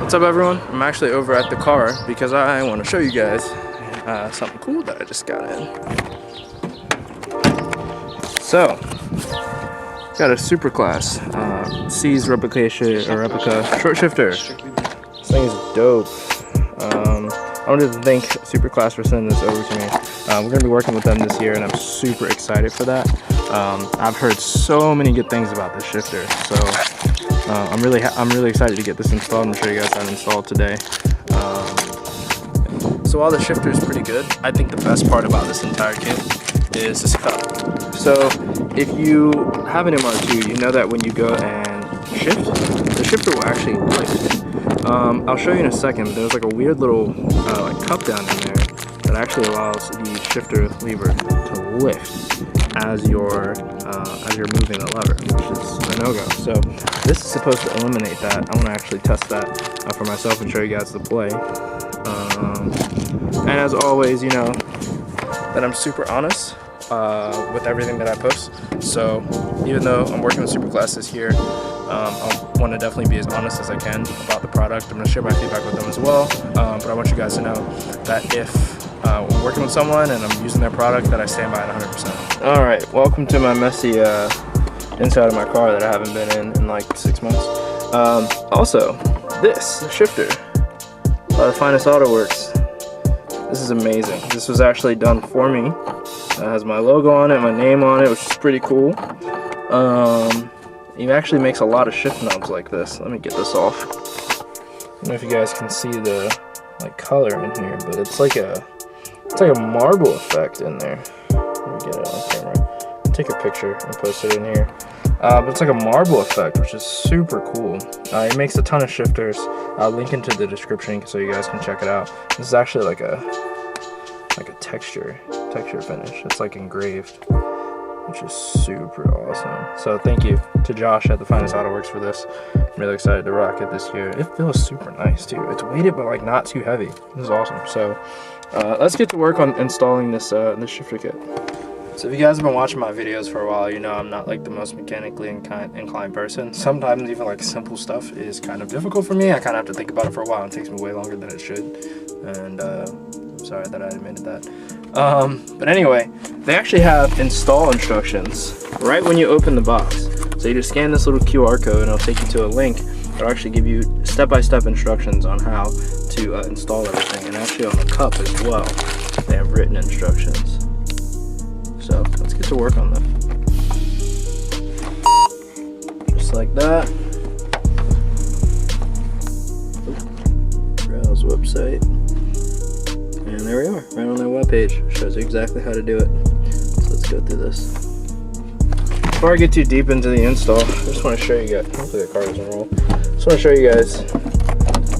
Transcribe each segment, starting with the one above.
What's up everyone? I'm actually over at the car because I want to show you guys something cool that I just got in. So, got a SuperKlasse C's replica short shifter. This thing is dope. I wanted to thank SuperKlasse for sending this over to me. We're going to be working with them this year and I'm super excited for that. I've heard so many good things about this shifter, so I'm really excited to get this installed. I'm going to show you guys how to install it today. So while the shifter is pretty good, I think the best part about this entire kit is this cup. So if you have an MR2, you know that when you go and shift, the shifter will actually lift. I'll show you in a second, but there's like a weird little like cup down in there that actually allows the shifter lever to lift as you're moving the lever, which is a no-go. So this is supposed to eliminate that. I want to actually test that for myself and show you guys the play. And as always, you know that I'm super honest with everything that I post. So even though I'm working with SuperKlasse this year, I want to definitely be as honest as I can about the product. I'm going to share my feedback with them as well. But I want you guys to know that if I'm working with someone and I'm using their product, that I stand by it 100%. Alright, welcome to my messy inside of my car that I haven't been in like 6 months. Also, the shifter by TheFinestAutoWorks. This is amazing. This was actually done for me. It has my logo on it, my name on it, which is pretty cool. It actually makes a lot of shift knobs like this. Let me get this off. I don't know if you guys can see the like color in here, but it's like a marble effect in there. Let me get it on camera. I'll take a picture and post it in here. But it's like a marble effect, which is super cool. It makes a ton of shifters. I'll link into the description so you guys can check it out. This is actually like a texture finish. It's like engraved, which is super awesome. So thank you to Josh at TheFinestAutoWorks for this. I'm really excited to rock it this year. It feels super nice too. It's weighted but like not too heavy. This is awesome. So let's get to work on installing this this shifter kit. So if you guys have been watching my videos for a while, you know I'm not like the most mechanically inclined person. Sometimes even like simple stuff is kind of difficult for me. I kind of have to think about it for a while and it takes me way longer than it should. And I'm sorry that I admitted that. But anyway, they actually have install instructions right when you open the box. So you just scan this little QR code and it'll take you to a link that'll actually give you step-by-step instructions on how to install everything. And actually on the cup as well, they have written instructions. So let's get to work on them. Just like that. Browse website. And there we are, right on their webpage. Shows you exactly how to do it. So let's go through this. Before I get too deep into the install, I just want to show you guys. Hopefully the car doesn't roll. Just want to show you guys.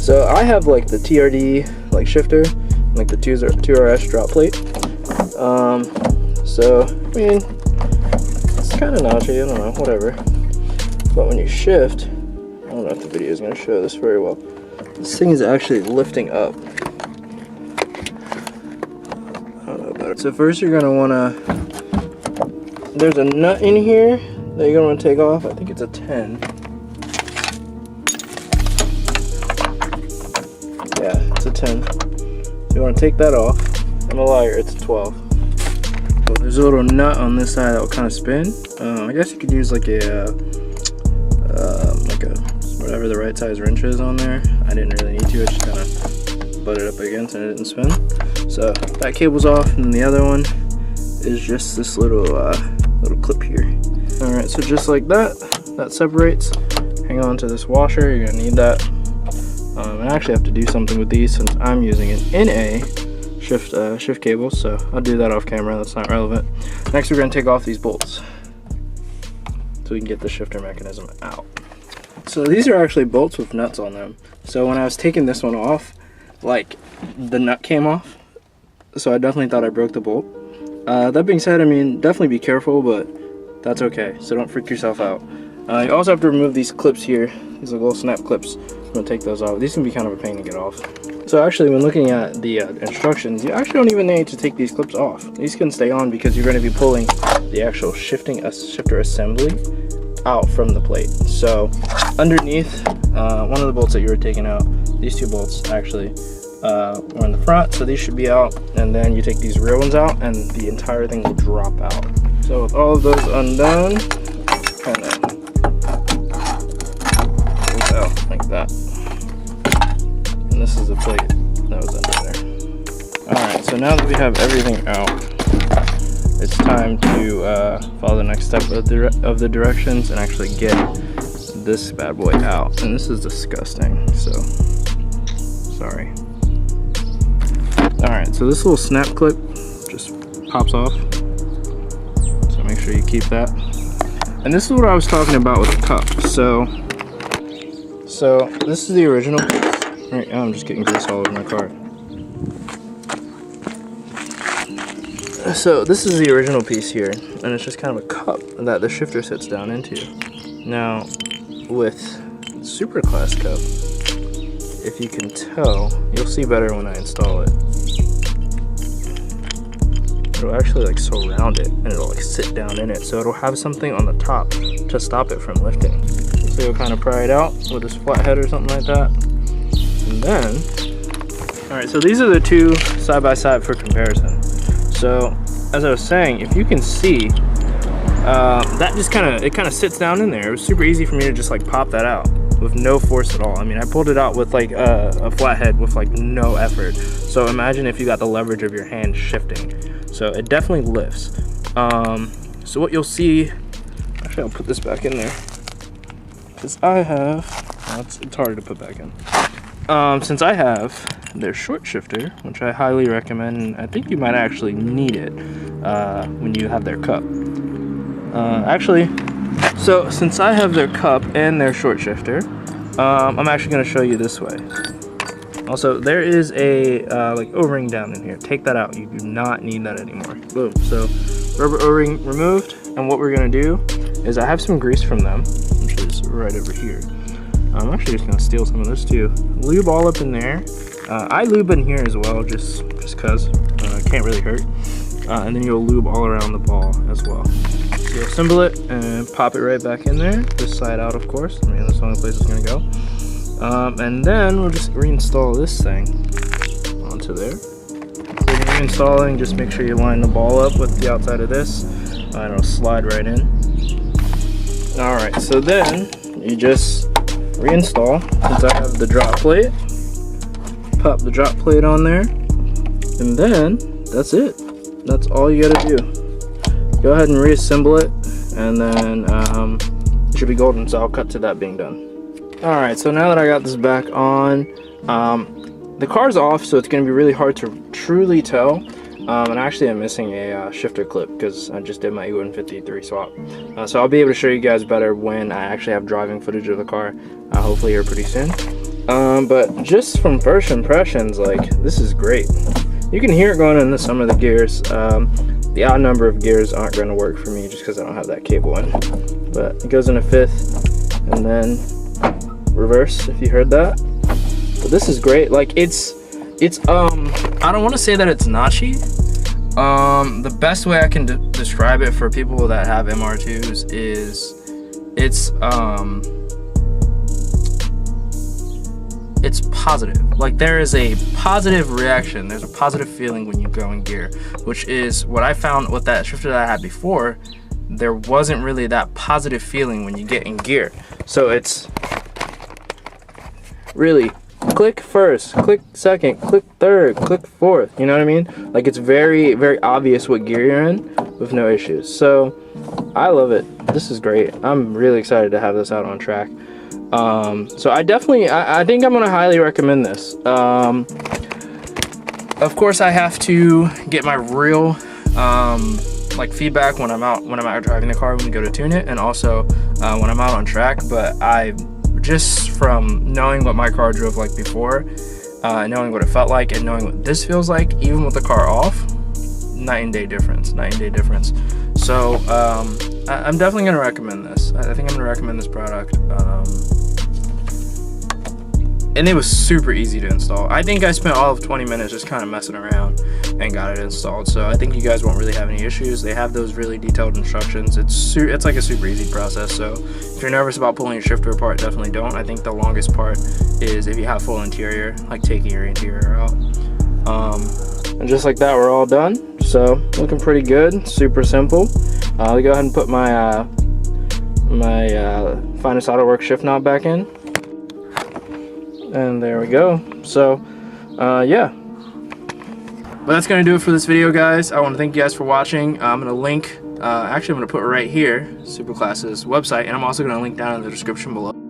So I have like the TRD like shifter, like the 2RS drop plate. So I mean, it's kind of notchy. I don't know, whatever. But when you shift, I don't know if the video is going to show this very well. This thing is actually lifting up. So first you're going to want to, there's a nut in here that you're going to want to take off. I think it's a 10. Yeah, it's a 10. So you want to take that off. I'm a liar, it's a 12. So there's a little nut on this side that will kind of spin. I guess you could use like a whatever the right size wrench is on there. I didn't really need to, it just kind of butted up against and it didn't spin. So that cable's off, and then the other one is just this little clip here. Alright, so just like that separates. Hang on to this washer, you're gonna need that. I actually have to do something with these since I'm using an NA shift cable, so I'll do that off camera, that's not relevant. Next we're gonna take off these bolts so we can get the shifter mechanism out. So these are actually bolts with nuts on them. So when I was taking this one off, like the nut came off. So I definitely thought I broke the bolt. That being said, I mean, definitely be careful, but that's okay. So don't freak yourself out. You also have to remove these clips here. These are little snap clips. I'm gonna take those off. These can be kind of a pain to get off. So actually, when looking at the instructions, you actually don't even need to take these clips off. These can stay on because you're going to be pulling the actual shifter assembly out from the plate. So underneath one of the bolts that you were taking out, these two bolts actually are in the front, so these should be out, and then you take these rear ones out and the entire thing will drop out. So with all of those undone, and then pulls out like that. And this is the plate that was under there. Alright, so now that we have everything out, it's time to follow the next step of the directions and actually get this bad boy out. And this is disgusting, so sorry. Alright, so this little snap clip just pops off, so make sure you keep that. And this is what I was talking about with the cup. So this is the original piece. Right, I'm just getting grease all over my car. So this is the original piece here, and it's just kind of a cup that the shifter sits down into. Now with SuperKlasse cup, if you can tell, you'll see better when I install it. It'll actually like surround it, and it'll like sit down in it, so it'll have something on the top to stop it from lifting. So you'll kind of pry it out with this flathead or something like that. And then, all right, so these are the two side by side for comparison. So as I was saying, if you can see, that just kind of sits down in there. It was super easy for me to just like pop that out with no force at all. I mean, I pulled it out with like a flathead with like no effort. So imagine if you got the leverage of your hand shifting. So it definitely lifts. So what you'll see, actually I'll put this back in there, because I have, well, it's harder to put back in. Since I have their short shifter, which I highly recommend, and I think you might actually need it when you have their cup. Actually, so since I have their cup and their short shifter, I'm actually going to show you this way. Also, there is a like O-ring down in here. Take that out. You do not need that anymore. Boom. So rubber O-ring removed, and what we're going to do is I have some grease from them, which is right over here. I'm actually just going to steal some of this too. Lube all up in there. I lube in here as well, just cause it can't really hurt. And then you'll lube all around the ball as well. So you'll assemble it and pop it right back in there. This side out, of course. I mean, that's the only place it's going to go. And then we'll just reinstall this thing onto there. So when you're reinstalling, just make sure you line the ball up with the outside of this, and it'll slide right in. Alright, so then you just reinstall. Since I have the drop plate, pop the drop plate on there, and then that's it. That's all you gotta do. Go ahead and reassemble it, and then it should be golden, so I'll cut to that being done. Alright, so now that I got this back on, the car's off, so it's going to be really hard to truly tell. And actually I'm missing a shifter clip because I just did my E153 swap. So I'll be able to show you guys better when I actually have driving footage of the car, hopefully here pretty soon. But just from first impressions, like, this is great. You can hear it going into some of the gears. The odd number of gears aren't going to work for me just because I don't have that cable in. But it goes into fifth, and then reverse, if you heard that. But this is great. Like, it's I don't want to say that it's notchy. The best way I can describe it for people that have MR2s is it's positive. Like, there is a positive reaction, there's a positive feeling when you go in gear, which is what I found with that shifter that I had before. There wasn't really that positive feeling when you get in gear. So it's really click first, click second, click third, click fourth, you know what I mean? Like, it's very, very obvious what gear you're in with no issues. So I love it. This is great. I'm really excited to have this out on track. So I think I'm gonna highly recommend this. Of course, I have to get my real like feedback when I'm out driving the car when we go to tune it, and also when I'm out on track. But just from knowing what my car drove like before, knowing what it felt like, and knowing what this feels like, even with the car off, night and day difference. So I'm definitely gonna recommend this. I think I'm gonna recommend this product. and it was super easy to install. I think I spent all of 20 minutes just kind of messing around and got it installed. So I think you guys won't really have any issues. They have those really detailed instructions. It's like a super easy process. So if you're nervous about pulling your shifter apart, definitely don't. I think the longest part is if you have full interior, like taking your interior out. And just like that, we're all done. So looking pretty good, super simple. I'll go ahead and put my my TheFinestAutoWorks shift knob back in. And there we go. So yeah, but that's gonna do it for this video, guys. I want to thank you guys for watching. I'm gonna link actually I'm gonna put right here SuperKlasse's website, and I'm also gonna link down in the description below.